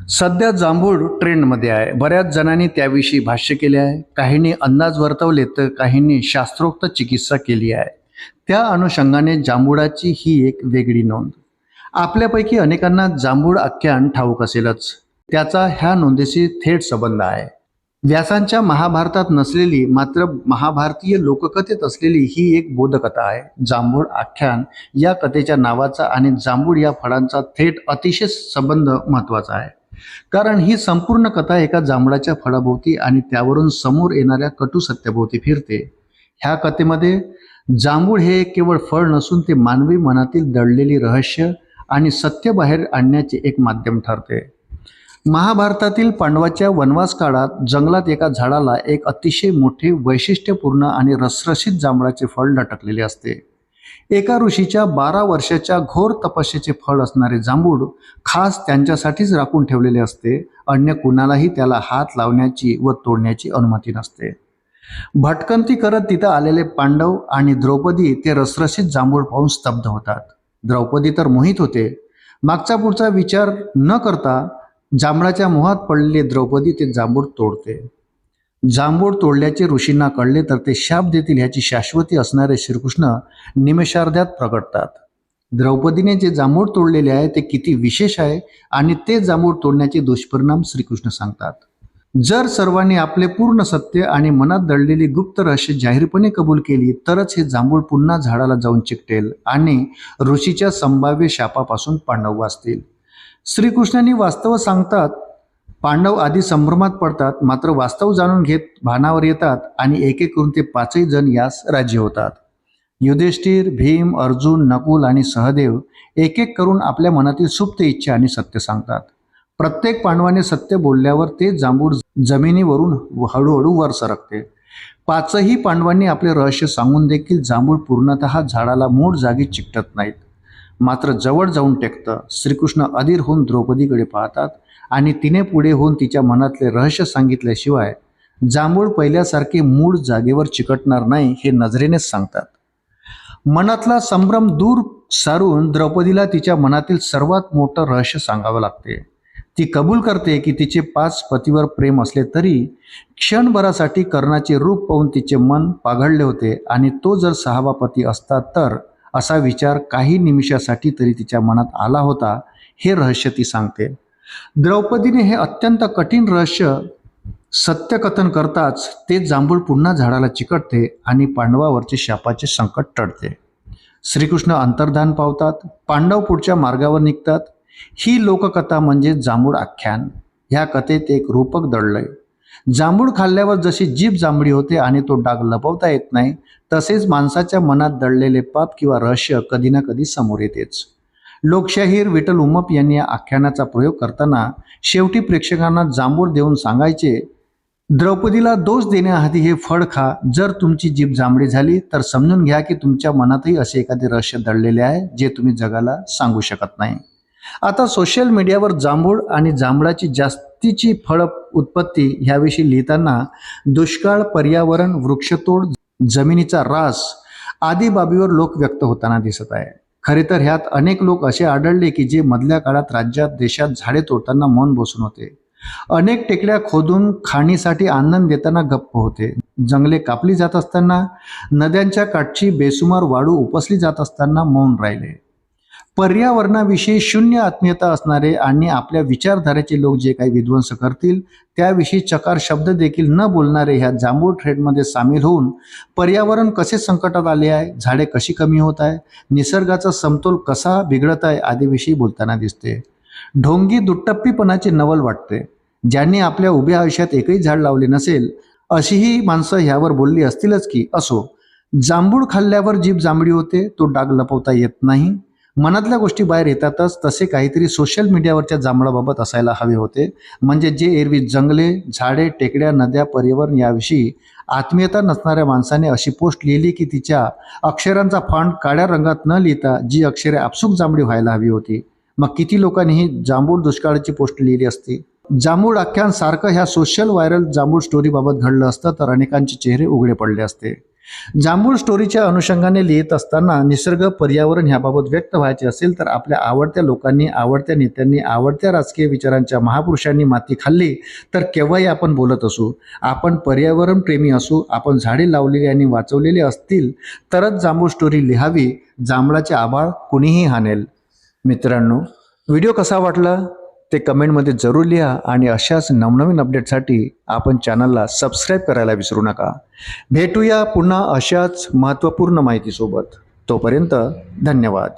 सध्या जांभूळ ट्रेंडमध्ये आहे. बऱ्याच जणांनी त्याविषयी भाष्य केले आहे. काहींनी अंदाज वर्तवले तर काहींनी शास्त्रोक्त चिकित्सा केली आहे. त्या अनुषंगाने जांभूळाची ही एक वेगळी नोंद. आपल्यापैकी अनेकांना जांभूळ आख्यान ठाऊक असेलच. त्याचा ह्या नोंदीशी थेट संबंध आहे. व्यासांच्या महाभारतात नसलेली मात्र महाभारतीय लोककथेत असलेली ही एक बोधकथा आहे. जांभूळ आख्यान या कथेच्या नावाचा आणि जांभूळ या फळांचा थेट अतिशय संबंध महत्त्वाचा आहे. कारण ही संपूर्ण कथा एका जांभळाच्या फळाभोवती आणि त्यावरून समोर येणाऱ्या कटू सत्याभोवती फिरते. ह्या कथेमध्ये जांभूळ हे केवळ फळ नसून ते मानवी मनातील दडलेली रहस्य आणि सत्य बाहेर आणण्याचे एक माध्यम ठरते. महाभारतातील पांडवाच्या वनवास काळात जंगलात एका झाडाला एक अतिशय मोठे वैशिष्ट्यपूर्ण आणि रसरशीत जांभळाचे फळ लटकलेले असते. एका ऋषीच्या 12 वर्षाच्या घोर तपस्येचे फळ असणारे जांभूळ खास त्यांच्यासाठीच राखून ठेवलेले असते. अन्य कुणालाही त्याला हात लावण्याची व तोडण्याची अनुमती नसते. भटकंती करत तिथं आलेले पांडव आणि द्रौपदी ते रसरशीत जांभूळ पाहून स्तब्ध होतात. द्रौपदी तर मोहित होते. मागचा पुढचा विचार न करता जांभळाच्या मोहात पडलेली द्रौपदी ते जांभूळ तोडते. जांभूळ तोडल्याचे ऋषींना कळले तर ते शाप देतील ह्याची शाश्वती असणारे श्रीकृष्ण निमेषार्ध्यात प्रगटतात. द्रौपदीने जे जांभूळ तोडलेले आहे ते किती विशेष आहे आणि ते जांभूळ तोडण्याचे दुष्परिणाम श्रीकृष्ण सांगतात. जर सर्वांनी आपले पूर्ण सत्य आणि मनात दडलेली गुप्त रहस्य जाहीरपणे कबूल केली तरच हे जांभूळ पुन्हा झाडाला जाऊन चिकटेल आणि ऋषीच्या संभाव्य शापापासून पांडव वाचतील. श्रीकृष्णांनी वास्तव सांगतात. पांडव आधी संभ्रमात पडतात, मात्र वास्तव जाणून घेत भानावर येतात आणि एक एक करून ते 5ही जण यास राजी होतात. युधिष्ठिर, भीम, अर्जुन, नकुल आणि सहदेव एक एक करून आपल्या मनातील सुप्त इच्छा आणि सत्य सांगतात. प्रत्येक पांडवाने सत्य बोलल्यावर ते जांभूळ जमिनीवरून हळूहळू वर सरकते. 5ही पांडवांनी आपले रहस्य सांगून देखील जांभूळ पूर्णतः झाडाला मूळ जागी चिकटत नाहीत, मात्र जवळ जाऊन टेकतं. श्रीकृष्ण अधीर होऊन द्रौपदीकडे पाहतात आणि तिने पुढे होऊन तिच्या मनातले रहस्य सांगितल्याशिवाय जांभूळ पहिल्यासारखे मूळ जागेवर चिकटणार नाही हे नजरेनेच सांगतात. मनातला संभ्रम दूर सारून द्रौपदीला तिच्या मनातील सर्वात मोठं रहस्य सांगावं लागते. ती कबूल करते की तिचे 5 पतीवर प्रेम असले तरी क्षणभरासाठी कर्णाचे रूप पाहून तिचे मन पाघळले होते आणि तो जर 6वा पती असता तर असा विचार काही निमिषासाठी तरी तिच्या मनात आला होता. हे रहस्य ती सांगते. द्रौपदीने हे अत्यंत कठीण रहस्य सत्यकथन करताच ते जांभूळ पुन्हा झाडाला चिकटते आणि पांडवावरचे शापाचे संकट टळते. श्रीकृष्ण अंतर्धान पावतात. पांडव पुढच्या मार्गावर निघतात. ही लोककथा म्हणजे जांभूळ आख्यान. ह्या कथेत एक रूपक दडलंय. जांभूळ खाल्ल्यावर जशी जीभ जांभळी होते आणि तो डाग लपवता येत नाही, तसेच माणसाच्या मनात दडलेले पाप किंवा रहस्य कधी ना कधी समोर येतेच. लोकशाहीर विठ्ठल उमप यांनी या आख्यानाचा प्रयोग करताना शेवटी प्रेक्षकांना जांभूळ देऊन सांगायचे, द्रौपदीला दोष देण्याआधी हे फळ खा. जर तुमची जीभ जांभळी झाली तर समजून घ्या की तुमच्या मनातही असे एखादे रहस्य दडलेले आहे जे तुम्ही जगाला सांगू शकत नाही. आता सोशल मीडियावर जांभूळ आणि जांभळाची जास्तीची फळ उत्पत्ती ह्याविषयी लिहिताना दुष्काळ, पर्यावरण, वृक्षतोड, जमिनीचा ऱ्हास आदी बाबीवर लोक व्यक्त होताना दिसत आहे. खरे तर ह्यात अनेक लोक असे आढळले की जे मधल्या काळात राज्यात देशात झाडे तोडताना मन बसून होते. अनेक टेकड्या खोदून खाणीसाठी आनंद देताना गप्प होते. जंगले कापली जात असताना, नद्यांच्या काठची बेसुमार वाळू उपसली जात असताना मौन राहिले. पर्यावरणाविषयी शून्य आत्मीयता असणारे आणि आपल्या विचारधारेचे लोक जे काही विध्वंस करतील त्याविषयी चकार शब्द देखील न बोलणारे ह्या जांभूळ ट्रेंडमध्ये सामील होऊन पर्यावरण कसे संकटात आले आहे, झाडे कशी कमी होत आहे, निसर्गाचा समतोल कसा बिघडत आहे आदीविषयी बोलताना दिसते. ढोंगी दुट्टप्पीपणाचे नवल वाटते. ज्यांनी आपल्या उभ्या आयुष्यात एकही झाड लावले नसेल अशीही माणसं ह्यावर बोलली असतीलच की. असो, जांभूळ खाल्ल्यावर जीभ जांभळी होते, तो डाग लपवता येत नाही, मनातल्या गोष्टी बाहेर येतातच. तसे काहीतरी सोशल मीडियावरच्या जांभळाबाबत असायला हवे होते. म्हणजे जे एरवी जंगले, झाडे, टेकड्या, नद्या, पर्यावरण याविषयी आत्मीयता नसणाऱ्या माणसाने अशी पोस्ट लिहिली की तिच्या अक्षरांचा फॉन्ट काळ्या रंगात न लिहिता जी अक्षरे आपसूक जांभळी व्हायला हवी होती, मग किती लोकांनी ही जांभूळ दुष्काळाची पोस्ट लिहिली असती. जांभूळ आख्यान सारखं ह्या सोशल व्हायरल जांभूळ स्टोरीबाबत घडलं असतं तर अनेकांचे चेहरे उघडे पडले असते. जांभूळ स्टोरीच्या अनुषंगाने लिहित असताना निसर्ग पर्यावरण ह्याबाबत व्यक्त व्हायचे असेल तर आपल्या आवडत्या लोकांनी, आवडत्या नेत्यांनी, आवडत्या राजकीय विचारांच्या महापुरुषांनी माती खाल्ली तर केव्हाही आपण बोलत असू. आपण पर्यावरण प्रेमी असू, आपण झाडे लावलेली आणि वाचवलेली असतील तरच जांभूळ स्टोरी लिहावी. जांभळाचे आभाळ कुणीही हाणेल. मित्रांनो, व्हिडिओ कसा वाटला ते कमेंटमध्ये जरूर लिहा आणि अशाच नवनवीन अपडेटसाठी आपण चॅनलला सबस्क्राईब करायला विसरू नका. भेटूया पुन्हा अशाच महत्त्वपूर्ण माहितीसोबत. तोपर्यंत धन्यवाद.